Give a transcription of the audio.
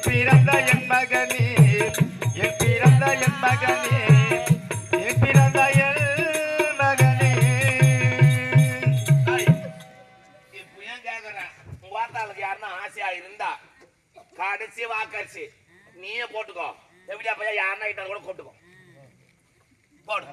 பிறந்த என் மகனே என் பிறந்த என் மகனே என் பிறந்த என் மகனே. இப்ப ஏன் கேக்குறேன், உங்க வார்த்தாளுக்கு யாருன்னா ஆசையா இருந்தா கடைசி வாக்கரிசி நீயே போட்டுக்கோ. எப்படியா பையன் யாருன்னா கிட்ட கூட கூப்பிட்டுக்கோ போடு.